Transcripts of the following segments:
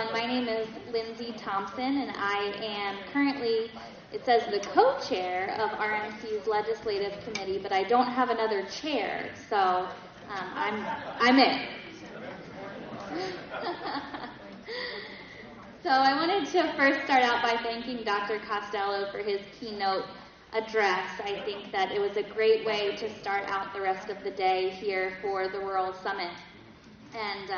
everyone. My name is Lindsay Thompson, and I am currently, it says, the co-chair of RMC's Legislative Committee, but I don't have another chair, so I'm it. So I wanted to first start out by thanking Dr. Costello for his keynote address. I think that it was a great way to start out the rest of the day here for the Rural Summit. And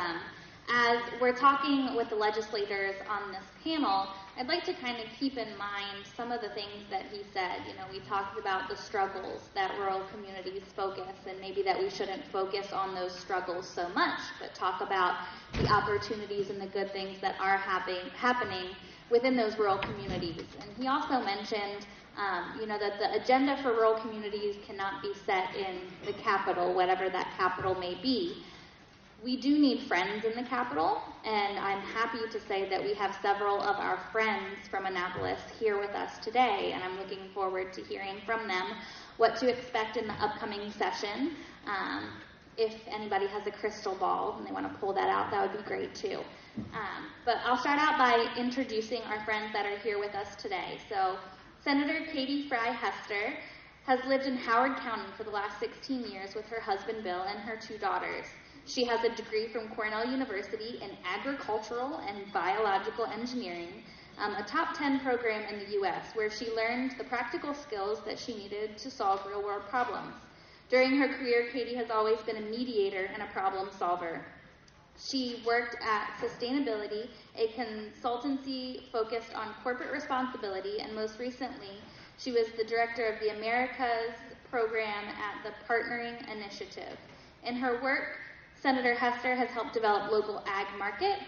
as we're talking with the legislators on this panel, I'd like to kind of keep in mind some of the things that he said. You know, we talked about the struggles that rural communities focus, and maybe that we shouldn't focus on those struggles so much, but talk about the opportunities and the good things that are happening within those rural communities. And he also mentioned, that the agenda for rural communities cannot be set in the capital, whatever that capital may be. We do need friends in the capital, and I'm happy to say that we have several of our friends from Annapolis here with us today, and I'm looking forward to hearing from them what to expect in the upcoming session. If anybody has a crystal ball and they want to pull that out, that would be great too. But I'll start out by introducing our friends that are here with us today. So Senator Katie Fry Hester has lived in Howard County for the last 16 years with her husband Bill and her 2 daughters. She has a degree from Cornell University in agricultural and biological engineering, a top 10 program in the U.S., where she learned the practical skills that she needed to solve real-world problems. During her career, Katie has always been a mediator and a problem solver. She worked at Sustainability, a consultancy focused on corporate responsibility, and most recently, she was the director of the Americas program at the Partnering Initiative. In her work, Senator Hester has helped develop local ag markets,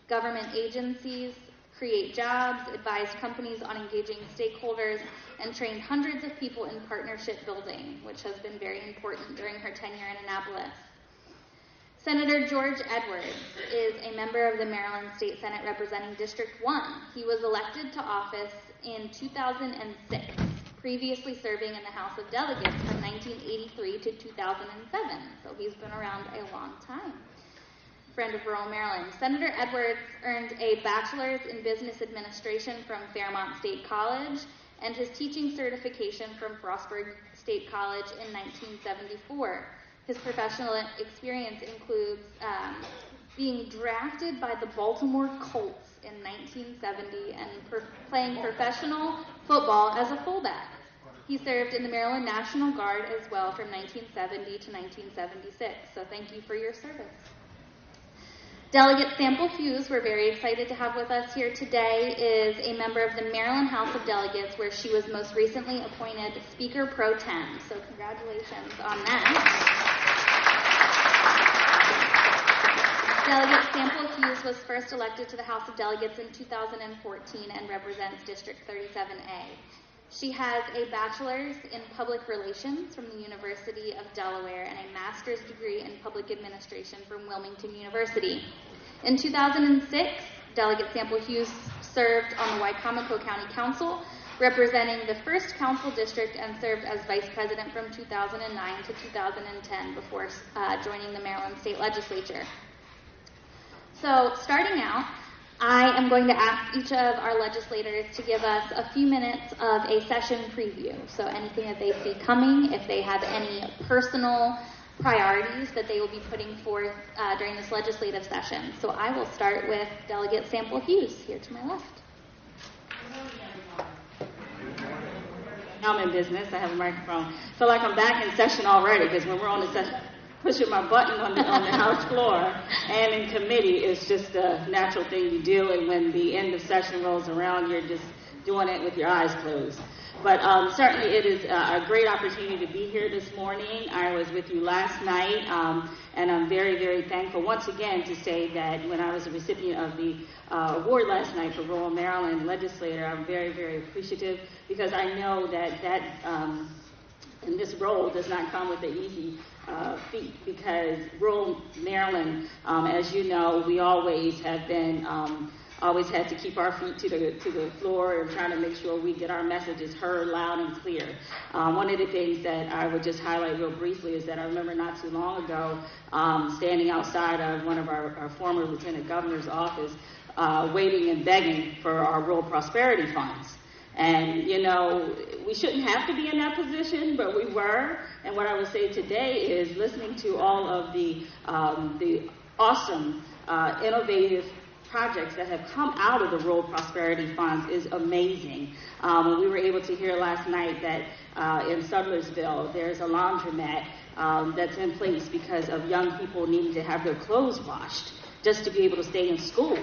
government agencies, create jobs, advised companies on engaging stakeholders, and trained hundreds of people in partnership building, which has been very important during her tenure in Annapolis. Senator George Edwards is a member of the Maryland State Senate representing District 1. He was elected to office in 2006, previously serving in the House of Delegates from 1983 to 2007, so he's been around a long time. Friend of rural Maryland. Senator Edwards earned a bachelor's in business administration from Fairmont State College and his teaching certification from Frostburg State College in 1974. His professional experience includes being drafted by the Baltimore Colts in 1970 and playing professional football as a fullback. He served in the Maryland National Guard as well from 1970 to 1976, so thank you for your service. Delegate Sample Hughes, we're very excited to have with us here today, is a member of the Maryland House of Delegates, where she was most recently appointed Speaker Pro Tem, so congratulations on that. Delegate Sample Hughes was first elected to the House of Delegates in 2014 and represents District 37A. She has a bachelor's in public relations from the University of Delaware and a master's degree in public administration from Wilmington University. In 2006, Delegate Sample Hughes served on the Wicomico County Council, representing the 1st Council District, and served as Vice President from 2009 to 2010 before joining the Maryland State Legislature. So, starting out, I am going to ask each of our legislators to give us a few minutes of a session preview. So anything that they see coming, if they have any personal priorities that they will be putting forth during this legislative session. So I will start with Delegate Sample Hughes, here to my left. I'm in business. I have a microphone. I feel like I'm back in session already, because when we're on the session, pushing my button on the House floor and in committee is just a natural thing you do, and when the end of session rolls around, you're just doing it with your eyes closed. But certainly it is a great opportunity to be here this morning. I was with you last night, and I'm very, very thankful once again to say that when I was a recipient of the award last night for Rural Maryland Legislator, I'm very, very appreciative, because I know that in this role does not come with an easy feat, because rural Maryland, as you know, we always have been always had to keep our feet to the floor and trying to make sure we get our messages heard loud and clear. One of the things that I would just highlight real briefly is that I remember not too long ago standing outside of one of our former lieutenant governor's office waiting and begging for our rural prosperity funds. And, you know, we shouldn't have to be in that position, but we were. And what I would say today is listening to all of the awesome, innovative projects that have come out of the Rural Prosperity Funds is amazing. We were able to hear last night that in Sudlersville there's a laundromat that's in place because of young people needing to have their clothes washed just to be able to stay in school.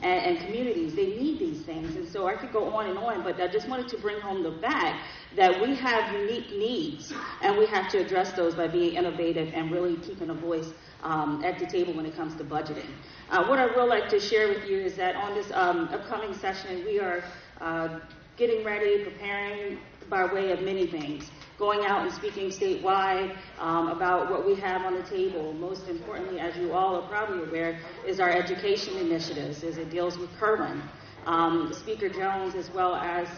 And communities, they need these things. And so I could go on and on, but I just wanted to bring home the fact that we have unique needs, and we have to address those by being innovative and really keeping a voice at the table when it comes to budgeting. What I would like to share with you is that on this upcoming session, we are getting ready, preparing by way of many things. Going out and speaking statewide about what we have on the table. Most importantly, as you all are probably aware, is our education initiatives as it deals with Kerwin. Speaker Jones as well as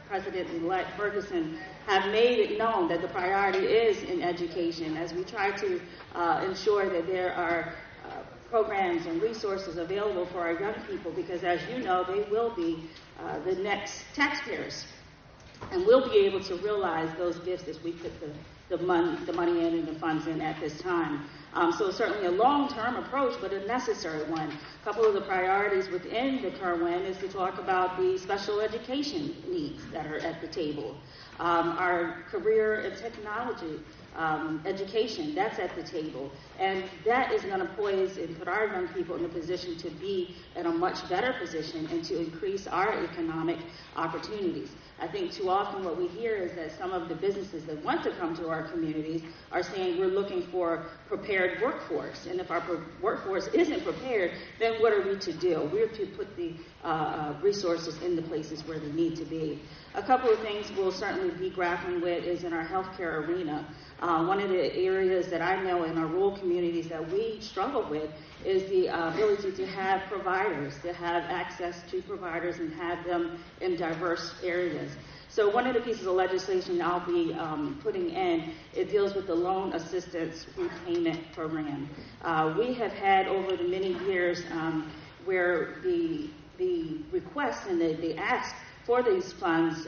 President-elect Ferguson have made it known that the priority is in education as we try to ensure that there are programs and resources available for our young people because, as you know, they will be the next taxpayers. And we'll be able to realize those gifts as we put the money in and the funds in at this time. So certainly a long-term approach, but a necessary one. A couple of the priorities within the Kerwin is to talk about the special education needs that are at the table. Our career and technology education, that's at the table. And that is going to poise and put our young people in a position to be in a much better position and to increase our economic opportunities. I think too often what we hear is that some of the businesses that want to come to our communities are saying we're looking for prepared workforce. And if our workforce isn't prepared, then what are we to do? We're to put the resources in the places where they need to be. A couple of things we'll certainly be grappling with is in our healthcare arena. One of the areas that I know in our rural communities that we struggle with is the ability to have providers, to have access to providers and have them in diverse areas. So one of the pieces of legislation I'll be putting in, it deals with the loan assistance repayment program. We have had over the many years where the request and the ask for these funds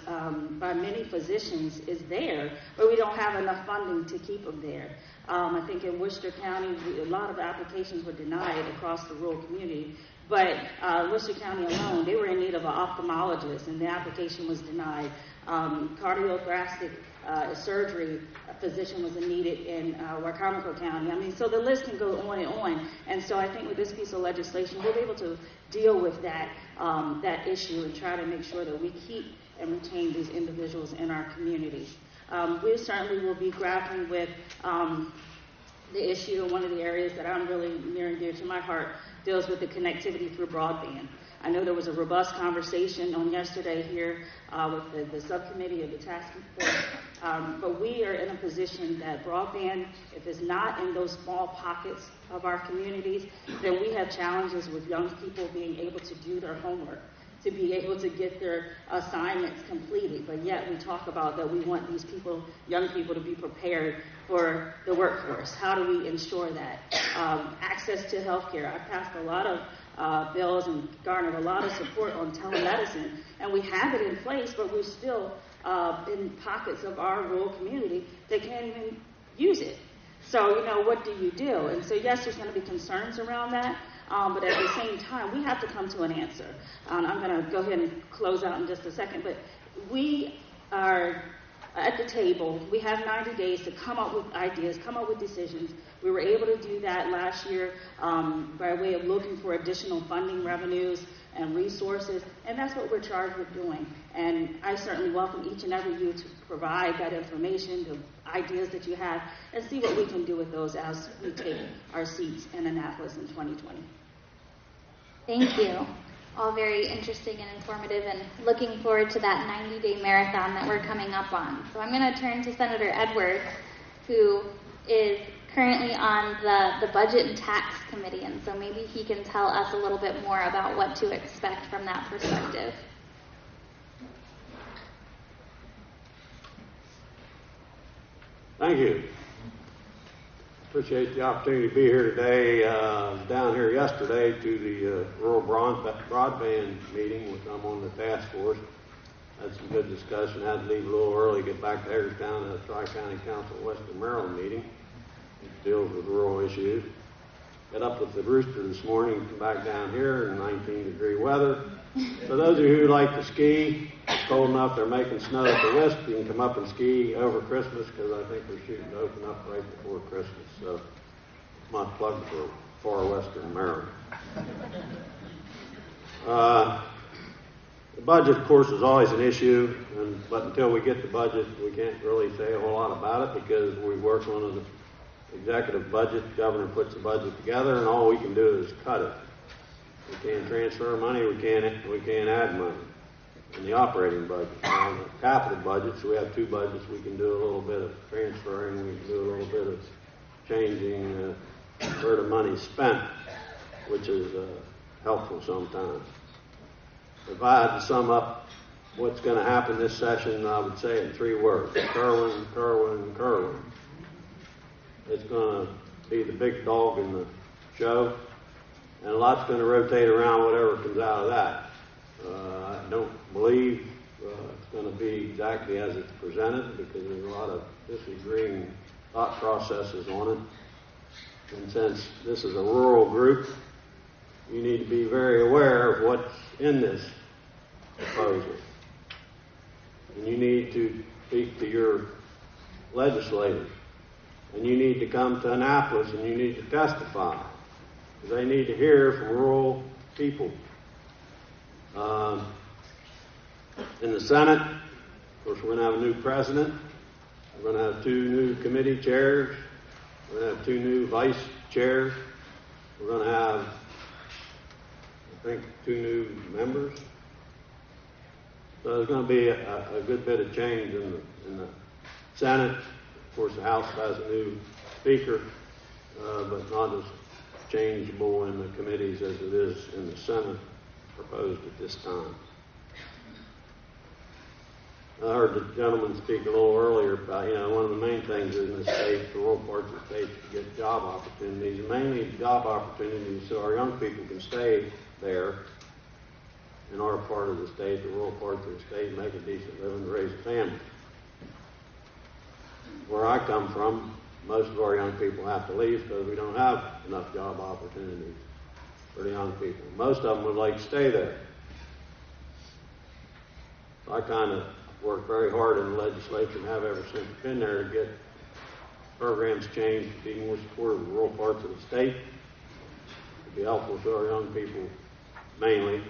by many physicians is there, but we don't have enough funding to keep them there. I think in Worcester County, a lot of applications were denied across the rural community, but Worcester County alone, they were in need of an ophthalmologist, and the application was denied. Cardiothoracic surgery physician was needed in Wacomico County. I mean, so the list can go on and on. And so I think with this piece of legislation, we'll be able to deal with that issue and try to make sure that we keep and retain these individuals in our communities. We certainly will be grappling with the issue, and one of the areas that I'm really near and dear to my heart deals with the connectivity through broadband. I know there was a robust conversation on yesterday here with the subcommittee of the task force, but we are in a position that broadband, if it's not in those small pockets of our communities, then we have challenges with young people being able to do their homework, to be able to get their assignments completed. But yet we talk about that we want these people, young people, to be prepared for the workforce. How do we ensure that? Access to health care. I passed a lot of bills and garnered a lot of support on telemedicine, and we have it in place, but we're still in pockets of our rural community that can't even use it. So, what do you do? And so, yes, there's going to be concerns around that, but at the same time, we have to come to an answer. I'm going to go ahead and close out in just a second, but we are at the table. We have 90 days to come up with ideas, come up with decisions. We were able to do that last year by way of looking for additional funding revenues and resources, and that's what we're charged with doing. And I certainly welcome each and every you to provide that information, the ideas that you have, and see what we can do with those as we take our seats in Annapolis in 2020. Thank you. All very interesting and informative, and looking forward to that 90-day marathon that we're coming up on. So I'm going to turn to Senator Edwards, who is currently on the Budget and Tax Committee, and so maybe he can tell us a little bit more about what to expect from that perspective. Thank you. Appreciate the opportunity to be here today. I was down here yesterday to the rural broadband meeting, which I'm on the task force. Had some good discussion. Had to leave a little early, get back to Hagerstown to the Tri-County Council of Western Maryland meeting, which deals with rural issues. Got up with the rooster this morning, come back down here in 19-degree weather. For those of you who like to ski, it's cold enough they're making snow at the Wisp. You can come up and ski over Christmas because I think we're shooting to open up right before Christmas. So it's my plug for far western Maryland. The budget, of course, is always an issue, but until we get the budget, we can't really say a whole lot about it because we work on an executive budget. The governor puts the budget together, and all we can do is cut it. We can't transfer money. We can't add money in the operating budget. On the capital budgets, we have two budgets. We can do a little bit of transferring. We can do a little bit of changing where the money's spent, which is helpful sometimes. If I had to sum up what's going to happen this session, I would say it in 3 words: Kerwin, Kerwin, Kerwin. It's going to be the big dog in the show, and a lot's going to rotate around whatever comes out of that. I don't believe it's going to be exactly as it's presented because there's a lot of disagreeing thought processes on it. And since this is a rural group, you need to be very aware of what's in this proposal. And you need to speak to your legislators. And you need to come to Annapolis and you need to testify. Because they need to hear from rural people. In the Senate, of course, we're going to have a new president. We're going to have 2 new committee chairs. We're going to have 2 new vice chairs. We're going to have, I think, 2 new members. So there's going to be a good bit of change in the Senate. Of course, the House has a new speaker, but not as changeable in the committees as it is in the Senate proposed at this time. I heard the gentleman speak a little earlier about, one of the main things in the state, the rural parts of the state, to get job opportunities, mainly job opportunities so our young people can stay there in our part of the state, the rural parts of the state, make a decent living and raise a family. Where I come from, most of our young people have to leave because we don't have enough job opportunities for the young people. Most of them would like to stay there. So I kind of worked very hard in the legislature and have ever since been there to get programs changed to be more supportive of the rural parts of the state, to be helpful to our young people mainly.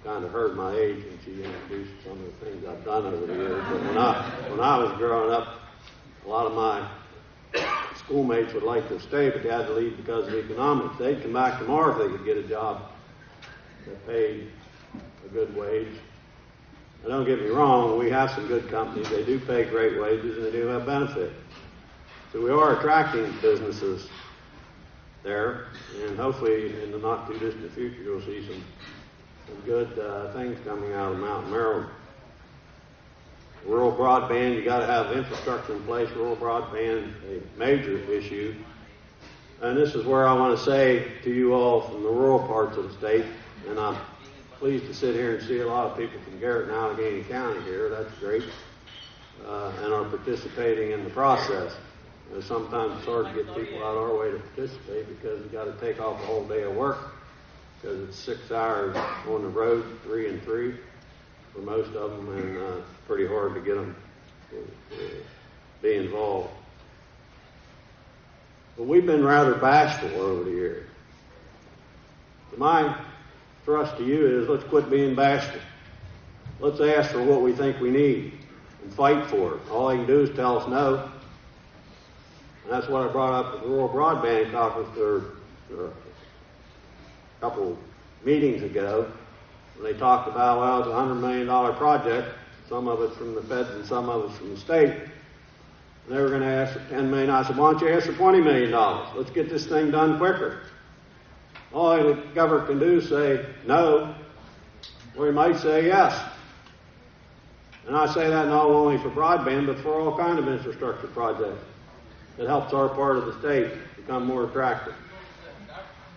Kind of heard my age when she introduced some of the things I've done over the years. But when I was growing up, a lot of my schoolmates would like to stay, but they had to leave because of economics. They'd come back tomorrow if they could get a job that paid a good wage. Now, don't get me wrong, we have some good companies. They do pay great wages and they do have benefits. So we are attracting businesses there, and hopefully in the not too distant future you'll see some good things coming out of Mountain Maryland. Rural broadband, you got to have infrastructure in place. Rural broadband, a major issue. And this is where I want to say to you all from the rural parts of the state, and I'm pleased to sit here and see a lot of people from Garrett and Allegheny County here. That's great. And are participating in the process. Sometimes it's hard to get people out our way to participate because you've got to take off a whole day of work because it's 6 hours on the road, 3 and 3 for most of them, and it's pretty hard to get them to be involved. But we've been rather bashful over the years. So my thrust to you is let's quit being bashful. Let's ask for what we think we need and fight for it. All they can do is tell us no. And that's what I brought up at the Rural Broadband Conference a couple meetings ago when they talked about, well, it's a $100 million project. Some of it's from the feds and some of it's from the state. And they were going to ask for $10 million. I said, why don't you ask for $20 million? Let's get this thing done quicker. All the government can do is say no, or he might say yes. And I say that not only for broadband, but for all kinds of infrastructure projects that helps our part of the state become more attractive.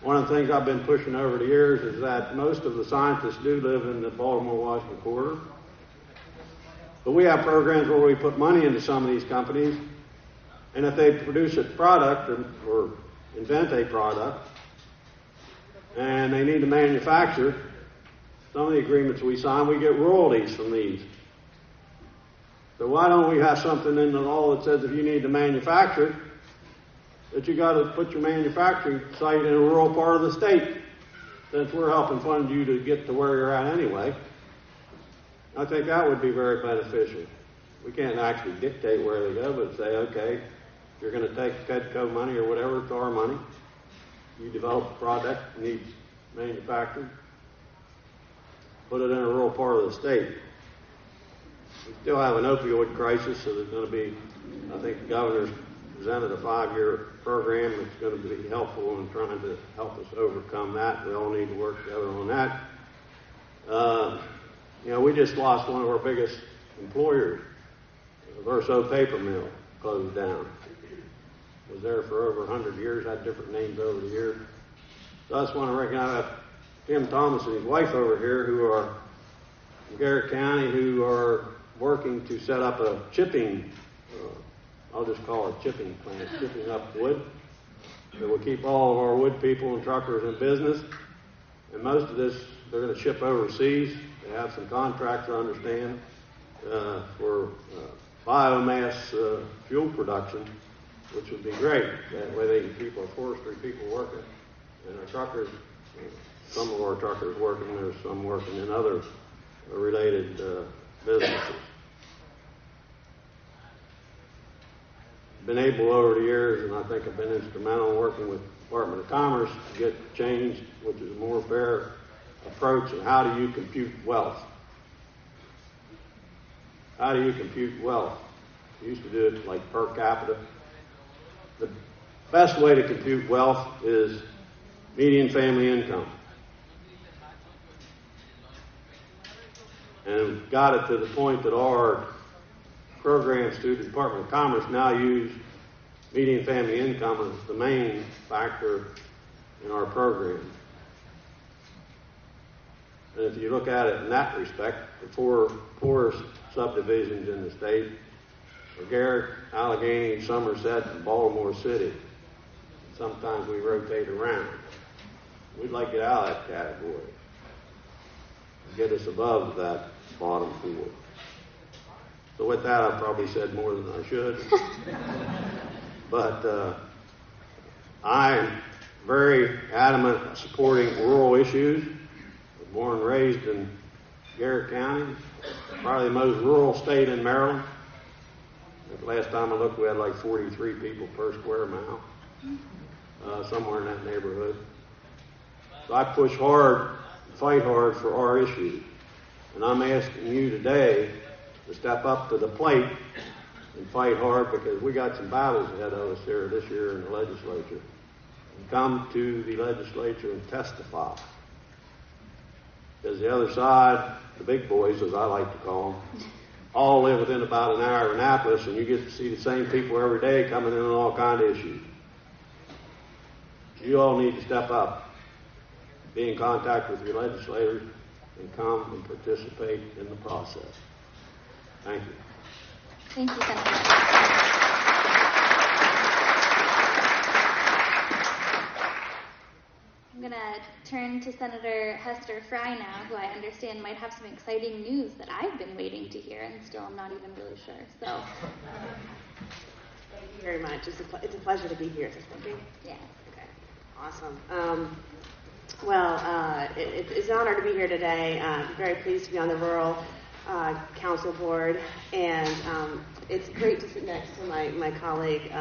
One of the things I've been pushing over the years is that most of the scientists do live in the Baltimore-Washington corridor. But we have programs where we put money into some of these companies, and if they produce a product or invent a product, and they need to manufacture, some of the agreements we sign, we get royalties from these. So why don't we have something in the law that says if you need to manufacture, that you got to put your manufacturing site in a rural part of the state, since we're helping fund you to get to where you're at anyway. I think that would be very beneficial. We can't actually dictate where they go, but say, okay, you're going to take Fedco money or whatever, it's our money. You develop a product, needs manufactured, put it in a rural part of the state. We still have an opioid crisis, so there's going to be, I think the governor's presented a 5-year program that's going to be helpful in trying to help us overcome that. We all need to work together on that. We just lost one of our biggest employers. The Verso paper mill closed down. Was there for over 100 years, had different names over the years. So I just want to recognize Tim Thomas and his wife over here who are in Garrett County who are working to set up a chipping, I'll just call it chipping plant, chipping up wood. That will keep all of our wood people and truckers in business. And most of this, they're going to ship overseas. They have some contracts, I understand, for biomass fuel production, which would be great. That way they can keep our forestry people working. And our truckers, some of our truckers working, there's some working in other related businesses. Been able over the years, and I think I've been instrumental in working with the Department of Commerce to get changed, which is a more fair approach in how do you compute wealth. How do you compute wealth? We used to do it like per capita. The best way to compute wealth is median family income. And got it to the point that our programs through the Department of Commerce now use median family income as the main factor in our program. And if you look at it in that respect, the four poorest subdivisions in the state are Garrett, Allegheny, Somerset, and Baltimore City. Sometimes we rotate around. We'd like to get out of that category and get us above that bottom four. So with that, I probably said more than I should. But I'm very adamant about supporting rural issues. I was born and raised in Garrett County, probably the most rural state in Maryland. The last time I looked, we had like 43 people per square mile, somewhere in that neighborhood. So I push hard, fight hard for our issues. And I'm asking you today to step up to the plate and fight hard, because we got some battles ahead of us here this year in the legislature. And come to the legislature and testify. Because the other side, the big boys, as I like to call them, all live within about an hour of Annapolis, and you get to see the same people every day coming in on all kinds of issues. You all need to step up, be in contact with your legislators, and come and participate in the process. Thank you. Thank you, Senator. I'm going to turn to Senator Hester Fry now, who I understand might have some exciting news that I've been waiting to hear and still I'm not even really sure. So, thank you very much. It's a pleasure to be here. Thank you. yes. Okay. Awesome. It's an honor to be here today. I'm very pleased to be on the Rural Council Board, and it's great to sit next to my colleague,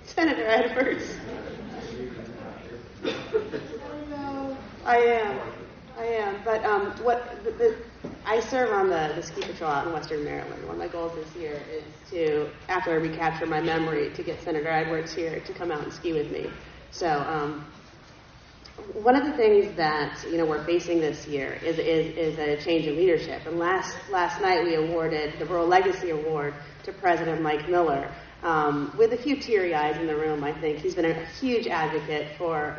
Senator Edwards. I am. But I serve on the ski patrol out in Western Maryland. One of my goals this year is to, after I recapture my memory, to get Senator Edwards here to come out and ski with me. So one of the things that we're facing this year is a change in leadership. And last night we awarded the Rural Legacy Award to President Mike Miller. With a few teary eyes in the room, I think he's been a huge advocate for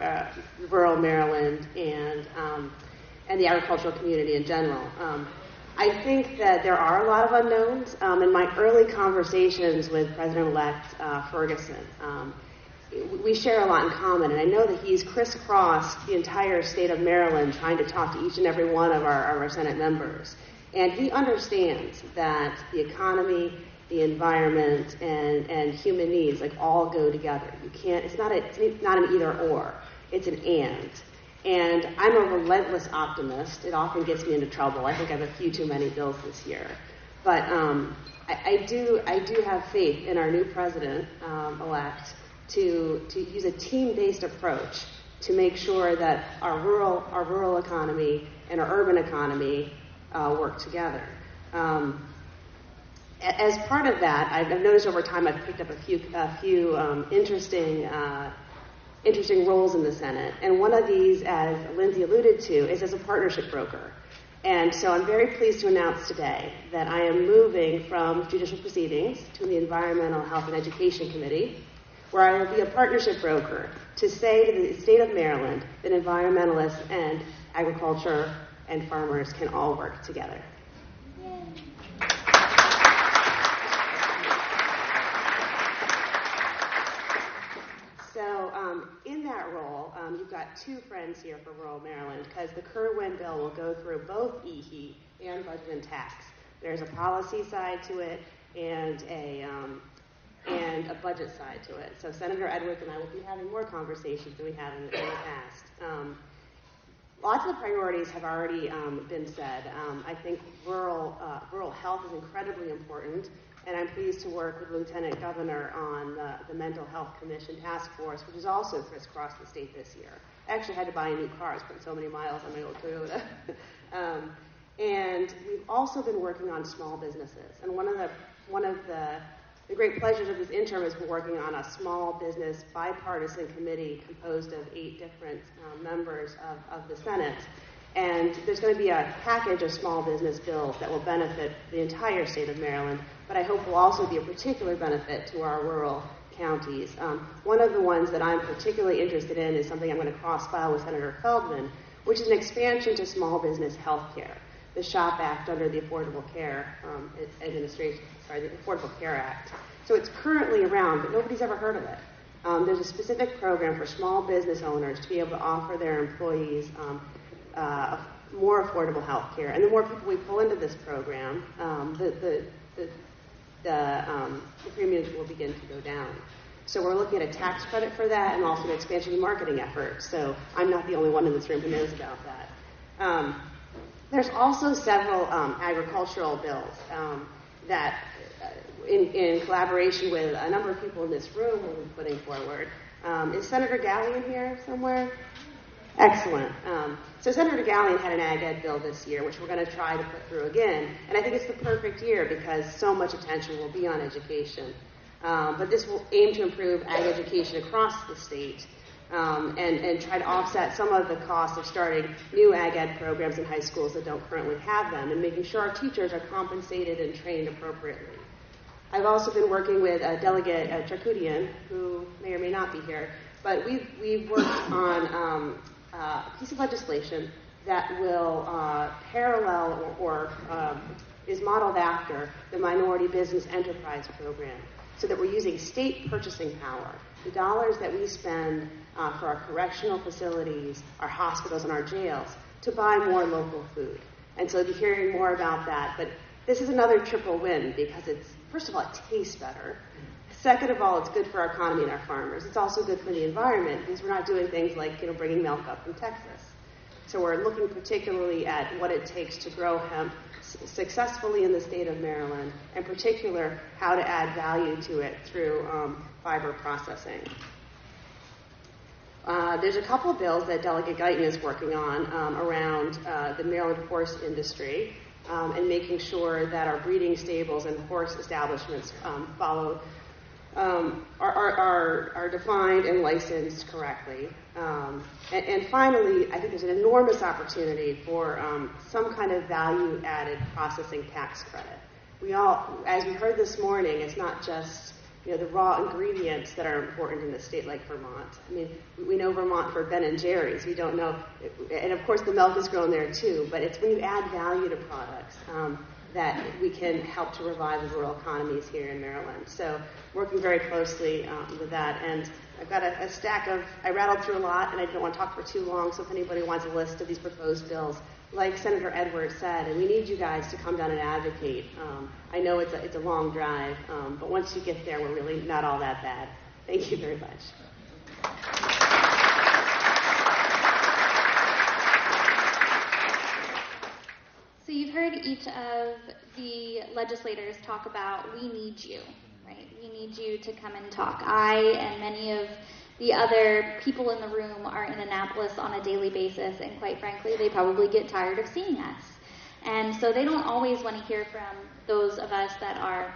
rural Maryland and the agricultural community in general. I think that there are a lot of unknowns. In my early conversations with President-elect Ferguson, we share a lot in common, and I know that he's crisscrossed the entire state of Maryland trying to talk to each and every one of our Senate members. And he understands that the economy, the environment, and human needs all go together. It's not an either or, it's an and. And I'm a relentless optimist. It often gets me into trouble. I think I have a few too many bills this year. But I do have faith in our new president-elect to use a team-based approach to make sure that our rural economy and our urban economy work together. As part of that, I've noticed over time I've picked up a few interesting roles in the Senate. And one of these, as Lindsay alluded to, is as a partnership broker. And so I'm very pleased to announce today that I am moving from judicial proceedings to the Environmental Health and Education Committee, where I will be a partnership broker to say to the state of Maryland that environmentalists and agriculture and farmers can all work together. So in that role, you've got two friends here for rural Maryland, because the Kerwin bill will go through both EHE and budget and tax. There's a policy side to it and a budget side to it. So Senator Edwards and I will be having more conversations than we have in the past. Lots of the priorities have already been said. I think rural health is incredibly important, and I'm pleased to work with Lieutenant Governor on the Mental Health Commission Task Force, which has also crisscrossed the state this year. I actually had to buy a new car. I spent so many miles on my old Toyota. And we've also been working on small businesses. And one of the great pleasures of this interim is we're working on a small business bipartisan committee composed of 8 different members of the Senate. And there's going to be a package of small business bills that will benefit the entire state of Maryland, but I hope will also be a particular benefit to our rural counties. One of the ones that I'm particularly interested in is something I'm going to cross-file with Senator Feldman, which is an expansion to small business health care, the SHOP Act under the Affordable Care Administration, the Affordable Care Act. So it's currently around, but nobody's ever heard of it. There's a specific program for small business owners to be able to offer their employees more affordable health care. And the more people we pull into this program, the premiums will begin to go down. So we're looking at a tax credit for that and also an expansion of marketing effort. So I'm not the only one in this room who knows about that. There's also several agricultural bills that, in collaboration with a number of people in this room, we'll be putting forward. Is Senator Gallion here somewhere? Excellent. So Senator Gallion had an Ag Ed bill this year, which we're going to try to put through again. And I think it's the perfect year because so much attention will be on education. But this will aim to improve ag education across the state and try to offset some of the costs of starting new Ag Ed programs in high schools that don't currently have them, and making sure our teachers are compensated and trained appropriately. I've also been working with Delegate Charkoudian, who may or may not be here, but we've worked on a piece of legislation that will parallel or is modeled after the Minority Business Enterprise Program, so that we're using state purchasing power, the dollars that we spend for our correctional facilities, our hospitals, and our jails, to buy more local food. And so you'll be hearing more about that. But this is another triple win because it's, first of all, it tastes better. Second of all, it's good for our economy and our farmers. It's also good for the environment because we're not doing things like bringing milk up from Texas. So we're looking particularly at what it takes to grow hemp successfully in the state of Maryland, in particular how to add value to it through fiber processing. There's a couple of bills that Delegate Guyton is working on around the Maryland horse industry and making sure that our breeding stables and horse establishments follow are defined and licensed correctly. And finally, I think there's an enormous opportunity for some kind of value-added processing tax credit. We all, as we heard this morning, it's not just the raw ingredients that are important in a state like Vermont. I mean, we know Vermont for Ben and Jerry's. We don't know, and of course the milk is grown there too. But it's when you add value to products that we can help to revive the rural economies here in Maryland. So working very closely with that. And I've got a stack of, I rattled through a lot, and I don't want to talk for too long, so if anybody wants a list of these proposed bills, like Senator Edwards said, and we need you guys to come down and advocate. I know it's a long drive, but once you get there, we're really not all that bad. Thank you very much. So you've heard each of the legislators talk about, we need you, right? We need you to come and talk. I and many of the other people in the room are in Annapolis on a daily basis, and quite frankly, they probably get tired of seeing us. And so they don't always want to hear from those of us that are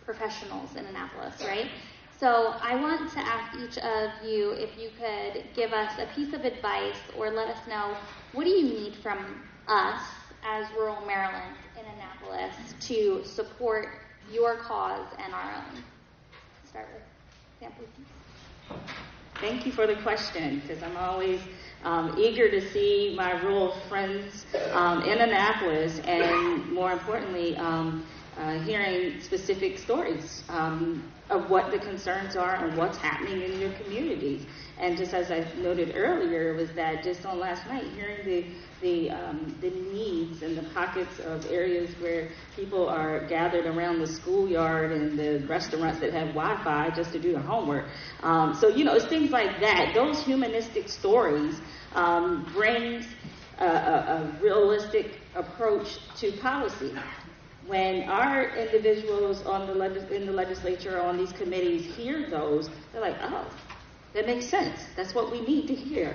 professionals in Annapolis, right? So I want to ask each of you if you could give us a piece of advice or let us know, what do you need from us as rural Maryland in Annapolis to support your cause and our own? Start with Sam, please. Thank you for the question, because I'm always eager to see my rural friends in Annapolis, and more importantly, hearing specific stories of what the concerns are and what's happening in your communities. And just as I noted earlier, was that just on last night, hearing the needs and the pockets of areas where people are gathered around the schoolyard and the restaurants that have Wi-Fi just to do their homework. So, it's things like that. Those humanistic stories brings a realistic approach to policy. When our individuals in the legislature or on these committees hear those, they're like, oh, that makes sense. That's what we need to hear.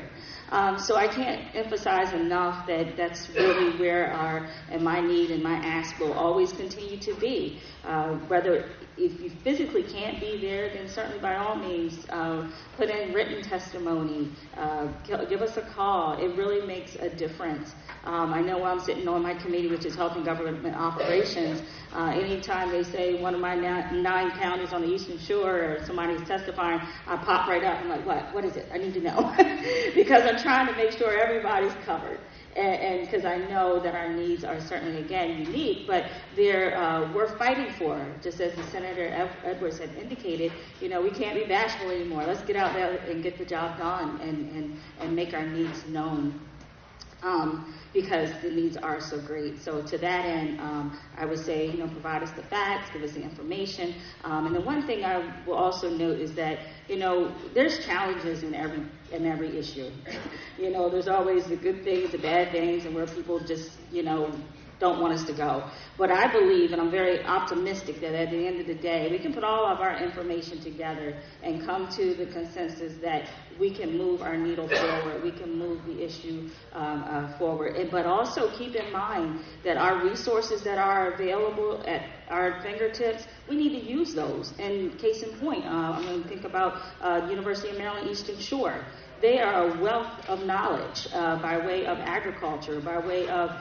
So I can't emphasize enough that that's really where my need and my ask will always continue to be. Whether if you physically can't be there, then certainly by all means, put in written testimony, give us a call. It really makes a difference. I know while I'm sitting on my committee, which is Health and Government Operations, anytime they say one of my 9 counties on the Eastern Shore or somebody's testifying, I pop right up. I'm like, what is it? I need to know. Because I'm trying to make sure everybody's covered. And because I know that our needs are certainly, again, unique, but we're fighting for, just as the Senator Edwards had indicated, we can't be bashful anymore. Let's get out there and get the job done and make our needs known. Because the needs are so great. So to that end, I would say, provide us the facts, give us the information. And the one thing I will also note is that, there's challenges in every issue. There's always the good things, the bad things, and where people just, don't want us to go. But I believe, and I'm very optimistic, that at the end of the day, we can put all of our information together and come to the consensus that we can move our needle forward, we can move the issue forward. But also keep in mind that our resources that are available at our fingertips, we need to use those. And case in point, I'm going to think about University of Maryland Eastern Shore. They are a wealth of knowledge by way of agriculture, by way of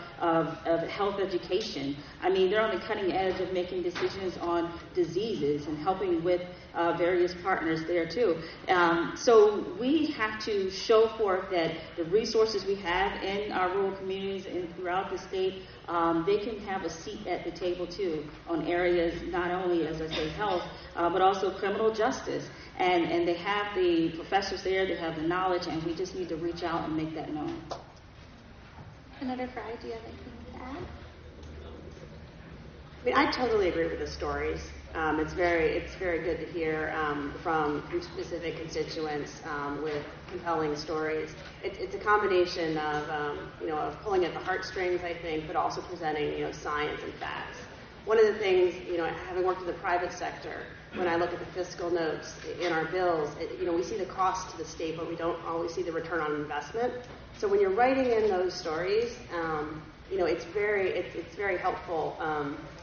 health education. I mean, they're on the cutting edge of making decisions on diseases and helping with various partners there too. So we have to show forth that the resources we have in our rural communities and throughout the state, they can have a seat at the table too on areas not only, as I say, health, but also criminal justice. And they have the professors there, they have the knowledge, and we just need to reach out and make that known. Senator Fry, do you have anything to add? I mean, I totally agree with the stories. It's very good to hear from specific constituents with compelling stories. It's a combination of of pulling at the heartstrings, I think, but also presenting science and facts. One of the things, having worked in the private sector, when I look at the fiscal notes in our bills, we see the cost to the state, but we don't always see the return on investment. So when you're writing in those stories, it's very helpful,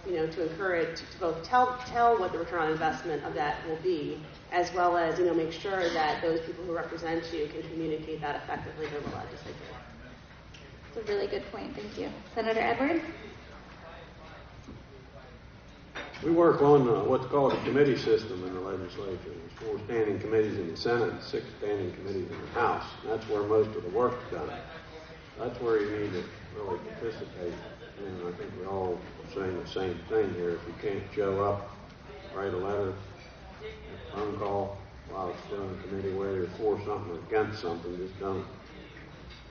to encourage, to both tell what the return on investment of that will be, as well as, make sure that those people who represent you can communicate that effectively to the legislature. That's a really good point. Thank you. Senator Edwards? We work on what's called a committee system in the legislature. There's 4 standing committees in the Senate and 6 standing committees in the House. And that's where most of the work's done. That's where you need to really participate. And I think we all are saying the same thing here. If you can't show up, write a letter, a phone call while it's still in committee, whether you're for something or against something, just don't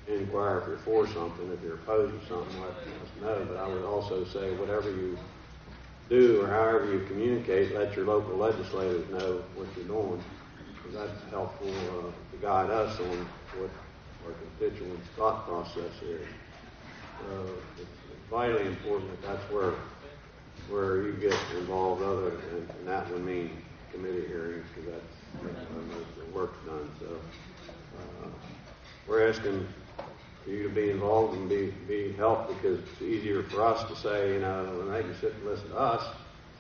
inquire if you're for something. If you're opposed to something, let us know. But I would also say whatever you do or however you communicate, let your local legislators know what you're doing, because that's helpful to guide us on what our constituents' thought process is. It's vitally important that that's where you get involved, and that would mean committee hearings, because that's where most of the work's done. So we're asking for you to be involved and be helped, because it's easier for us to say, when they can sit and listen to us,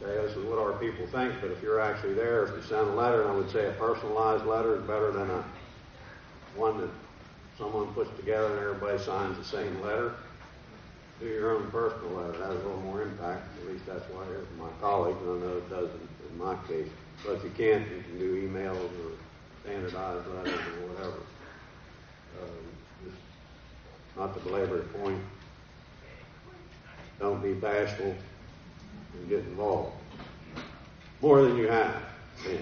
say, this is what our people think, but if you're actually there, if you send a letter, and I would say a personalized letter is better than one that someone puts together and everybody signs the same letter. Do your own personal letter. That has a little more impact. At least that's what I hear from my colleagues, and I know it does in my case. But if you can't, you can do emails or standardized letters or whatever. Just not to belabor the point, don't be bashful and get involved. More than you have been.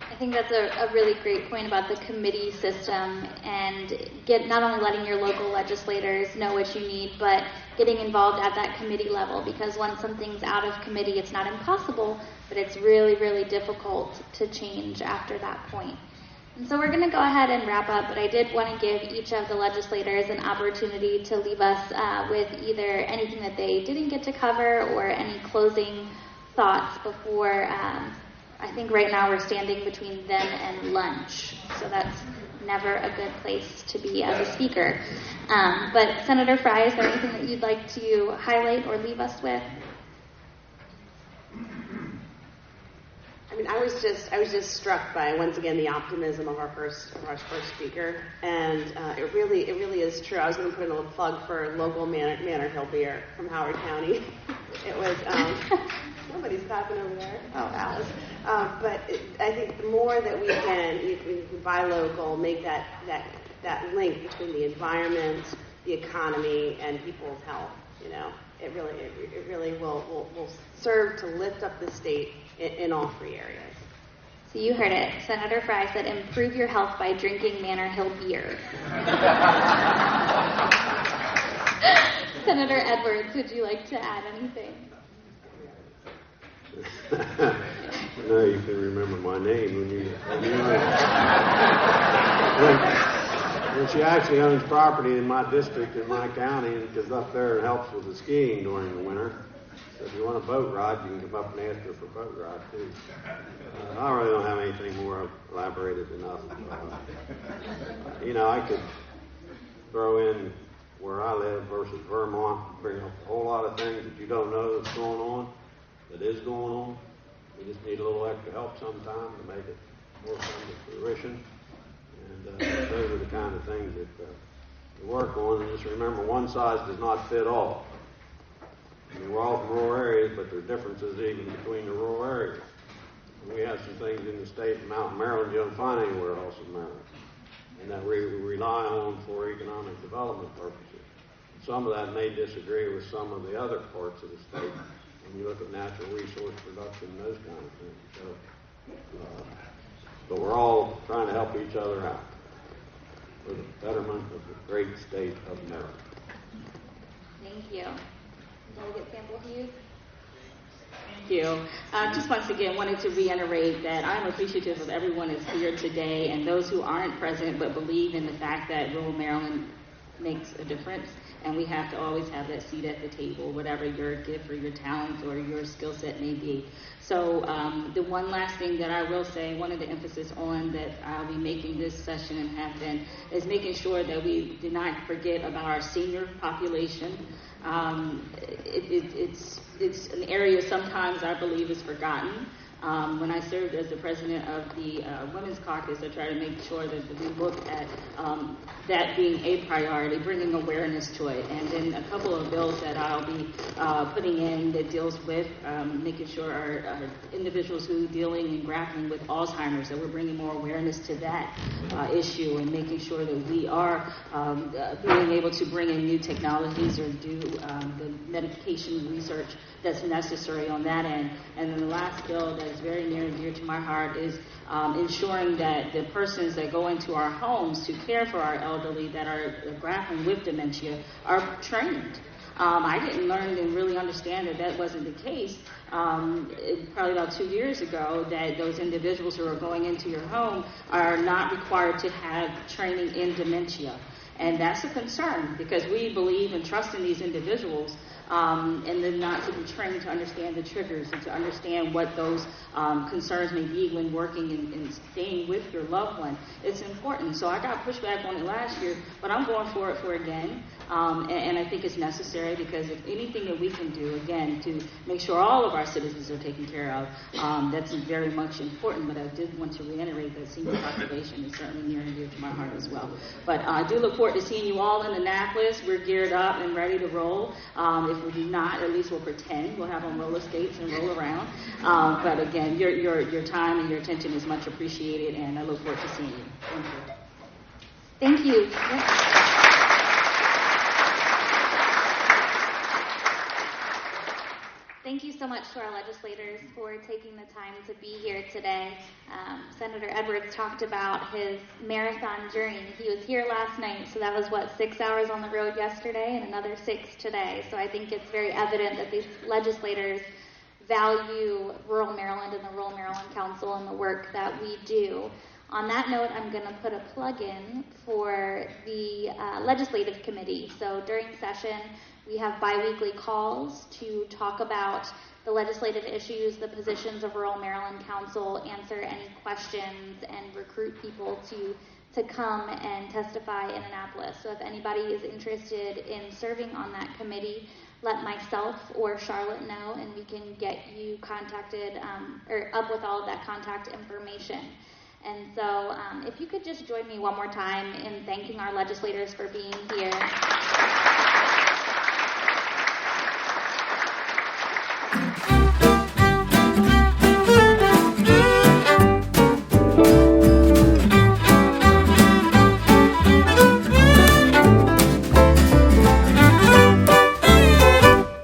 I think that's a really great point about the committee system, and not only letting your local legislators know what you need, but getting involved at that committee level, because once something's out of committee, it's not impossible, but it's really, really difficult to change after that point. And so we're going to go ahead and wrap up, but I did want to give each of the legislators an opportunity to leave us with either anything that they didn't get to cover or any closing thoughts before. I think right now we're standing between them and lunch, so that's never a good place to be as a speaker. But Senator Fry, is there anything that you'd like to highlight or leave us with? I was just struck by, once again, the optimism of our first speaker, and it really is true. I was going to put in a little plug for local Manor Hill beer from Howard County. It was somebody's clapping over there. Oh, Alice. But I think the more that we can buy local, make that link between the environment, the economy, and people's health. It really will serve to lift up the state in all 3 areas. So you heard it. Senator Fry said, improve your health by drinking Manor Hill beer. Senator Edwards, would you like to add anything? No, you can remember my name when she actually owns property in my district, in my county, and goes up there and helps with the skiing during the winter. So if you want a boat ride, you can come up and ask her for a boat ride, too. I really don't have anything more elaborated enough. I could throw in where I live versus Vermont, bring up a whole lot of things that you don't know that's going on, that is going on. We just need a little extra help sometime to make it more come to fruition. And those are the kind of things that we work on. And just remember, one size does not fit all. We're all from rural areas, but there are differences even between the rural areas. And we have some things in the state of Mountain Maryland you don't find anywhere else in Maryland, and that we rely on for economic development purposes. Some of that may disagree with some of the other parts of the state when you look at natural resource production and those kind of things. So, but we're all trying to help each other out for the betterment of the great state of Maryland. Thank you. Delegate Sample Hughes. Thank you. Just once again wanted to reiterate that I'm appreciative of everyone who's here today and those who aren't present but believe in the fact that rural Maryland makes a difference, and we have to always have that seat at the table, whatever your gift or your talent or your skill set may be. So the one last thing that I will say, one of the emphasis on that I'll be making this session and have been, is making sure that we do not forget about our senior population. It's an area sometimes I believe is forgotten. When I served as the president of the Women's Caucus, I tried to make sure that we look at that being a priority, bringing awareness to it. And then a couple of bills that I'll be putting in that deals with making sure our individuals who are dealing and grappling with Alzheimer's, that we're bringing more awareness to that issue and making sure that we are being able to bring in new technologies or do the medication research that's necessary on that end. And then the last bill that is very near and dear to my heart is ensuring that the persons that go into our homes to care for our elderly that are grappling with dementia are trained. I didn't learn and really understand that wasn't the case probably about 2 years ago, that those individuals who are going into your home are not required to have training in dementia. And that's a concern because we believe and trust in these individuals and then not to be trained to understand the triggers and to understand what those concerns may be when working and staying with your loved one. It's important. So I got pushback on it last year, but I'm going for it again. And I think it's necessary because if anything that we can do, again, to make sure all of our citizens are taken care of, that's very much important. But I did want to reiterate that senior population is certainly near and dear to my heart as well. But I do look forward to seeing you all in Annapolis. We're geared up and ready to roll. If we do not, at least we'll pretend. We'll have on roller skates and roll around. But again, your time and your attention is much appreciated, and I look forward to seeing you. Thank you. Thank you. Thank you so much to our legislators for taking the time to be here today. Senator Edwards talked about his marathon journey. He was here last night, so that was, 6 hours on the road yesterday and another 6 today. So I think it's very evident that these legislators value rural Maryland and the Rural Maryland Council and the work that we do. On that note, I'm going to put a plug in for the legislative committee. So during session, we have biweekly calls to talk about the legislative issues, the positions of Rural Maryland Council, answer any questions, and recruit people to come and testify in Annapolis. So if anybody is interested in serving on that committee, let myself or Charlotte know, and we can get you contacted or up with all of that contact information. And so if you could just join me one more time in thanking our legislators for being here.